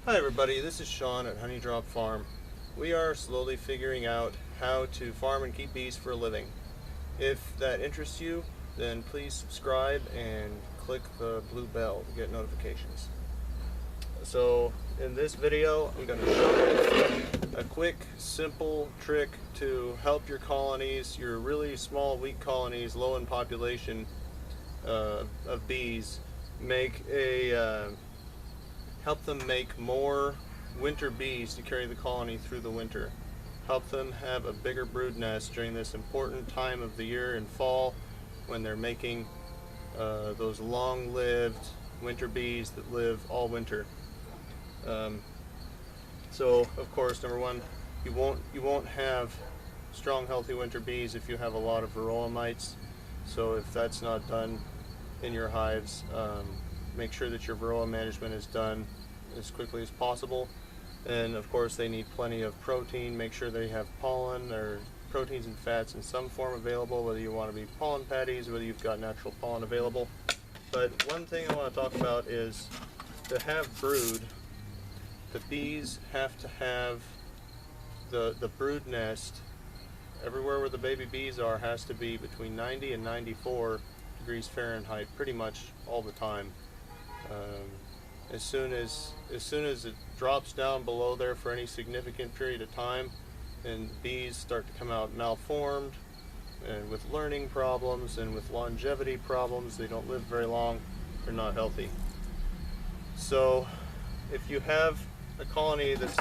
Hi everybody, this is Sean at Honeydrop Farm. We are slowly figuring out how to farm and keep bees for a living. If that interests you, then please subscribe and click the blue bell to get notifications. So in this video, I'm going to show you a quick, simple trick to help your colonies, your really small, weak colonies, low in population of bees, help them make more winter bees to carry the colony through the winter. Help them have a bigger brood nest during this important time of the year in fall when they're making those long-lived winter bees that live all winter. So of course, number one, you won't have strong, healthy winter bees if you have a lot of varroa mites. So if that's not done in your hives, make sure that your varroa management is done as quickly as possible. And of course they need plenty of protein. Make sure they have pollen or proteins and fats in some form available, whether you want to be pollen patties or whether you've got natural pollen available. But one thing I want to talk about is to have brood, the bees have to have the brood nest everywhere where the baby bees are has to be between 90 and 94 degrees Fahrenheit pretty much all the time. As soon as it drops down below there for any significant period of time, and bees start to come out malformed and with learning problems and with longevity problems, they don't live very long, they're not healthy. So if you have a colony that's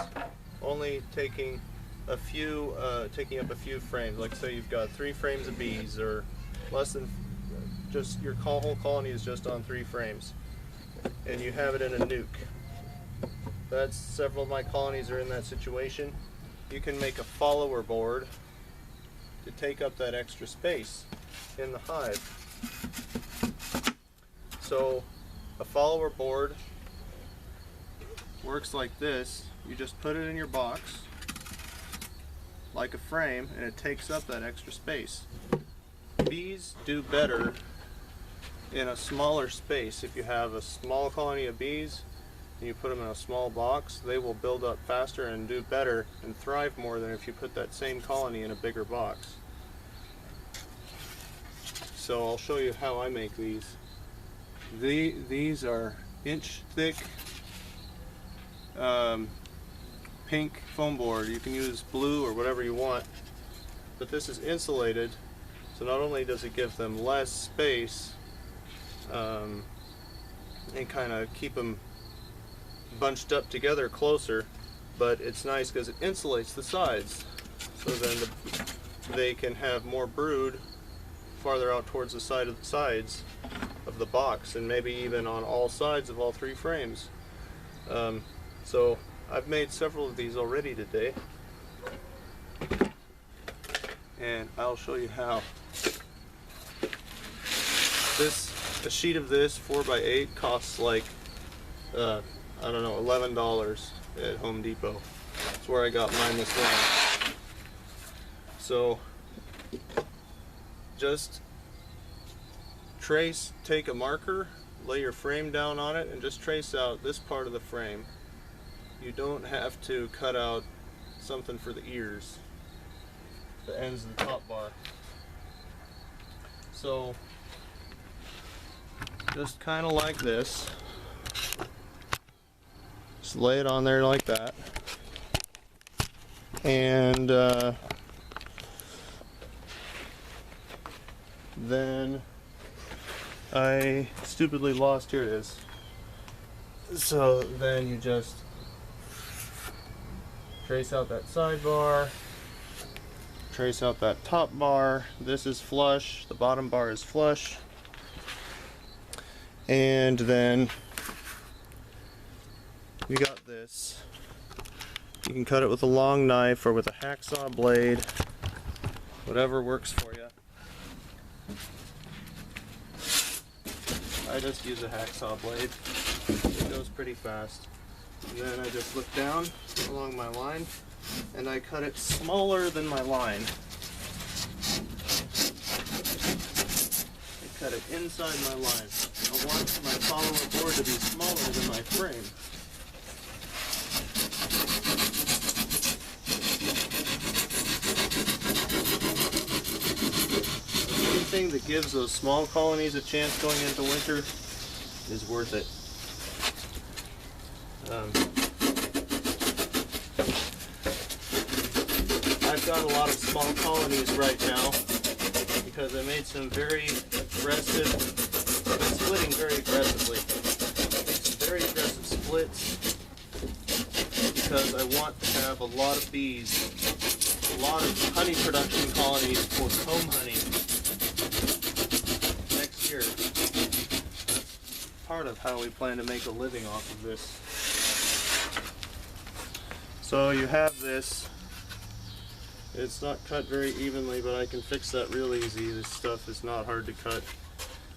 only taking up a few frames, like say you've got 3 frames of bees, or less than, just your whole colony is just on 3 frames, and you have it in a nuke. That's several of my colonies are in that situation. You can make a follower board to take up that extra space in the hive. So a follower board works like this. You just put it in your box like a frame and it takes up that extra space. Bees do better in a smaller space. If you have a small colony of bees and you put them in a small box, they will build up faster and do better and thrive more than if you put that same colony in a bigger box. So I'll show you how I make these. These are inch thick pink foam board. You can use blue or whatever you want, but this is insulated, so not only does it give them less space and kind of keep them bunched up together closer, but it's nice because it insulates the sides, so then they can have more brood farther out towards the sides of the box, and maybe even on all sides of all 3 frames. So I've made several of these already today, and I'll show you how. A sheet of this 4x8 costs like I don't know, $11 at Home Depot. That's where I got mine this morning. So just take a marker, lay your frame down on it, and just trace out this part of the frame. You don't have to cut out something for the ears, the ends of the top bar. So just kind of like this. Just lay it on there like that. And then I stupidly lost, here it is. So then you just trace out that sidebar, trace out that top bar. This is flush, the bottom bar is flush. And then you got this. You can cut it with a long knife or with a hacksaw blade, whatever works for you. I just use a hacksaw blade. It goes pretty fast. And then I just look down along my line and I cut it smaller than my line. I cut it inside my line. I want my follower board to be smaller than my frame. anything that gives those small colonies a chance going into winter is worth it. I've got a lot of small colonies right now because I made some very aggressive, I've been splitting very aggressively. I made some very aggressive splits because I want to have a lot of bees, a lot of honey production colonies for comb honey next year. That's part of how we plan to make a living off of this. So you have this. It's not cut very evenly, but I can fix that real easy. This stuff is not hard to cut.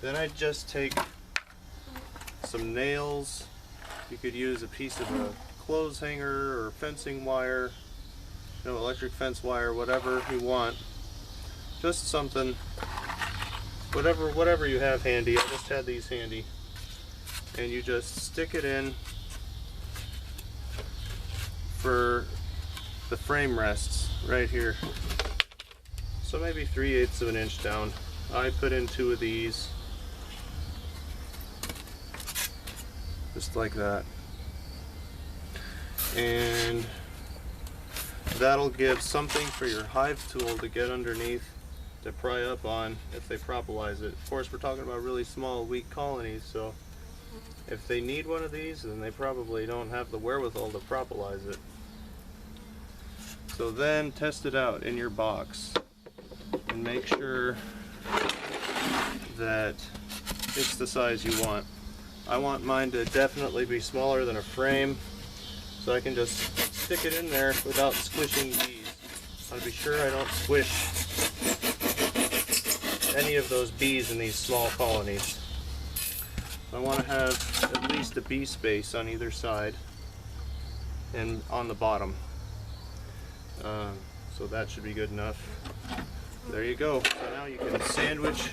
Then I just take some nails. You could use a piece of a clothes hanger or fencing wire, you know, electric fence wire, whatever you want. Just something, whatever you have handy. I just had these handy. And you just stick it in for the frame rests right here. So maybe 3/8 of an inch down. I put in 2 of these, just like that. And that'll give something for your hive tool to get underneath to pry up on if they propolize it. Of course, we're talking about really small, weak colonies, so if they need one of these, then they probably don't have the wherewithal to propolize it. So then test it out in your box and make sure that it's the size you want. I want mine to definitely be smaller than a frame, so I can just stick it in there without squishing bees. I want to be sure I don't squish any of those bees in these small colonies. I want to have at least a bee space on either side and on the bottom. So that should be good enough. There you go. So now you can sandwich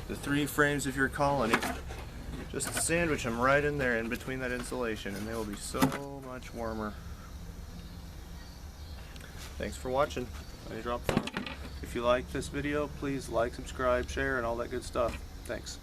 the 3 frames of your colony. Just sandwich them right in there in between that insulation and they will be so much warmer. Thanks for watching. If you like this video, please like, subscribe, share, and all that good stuff. Thanks.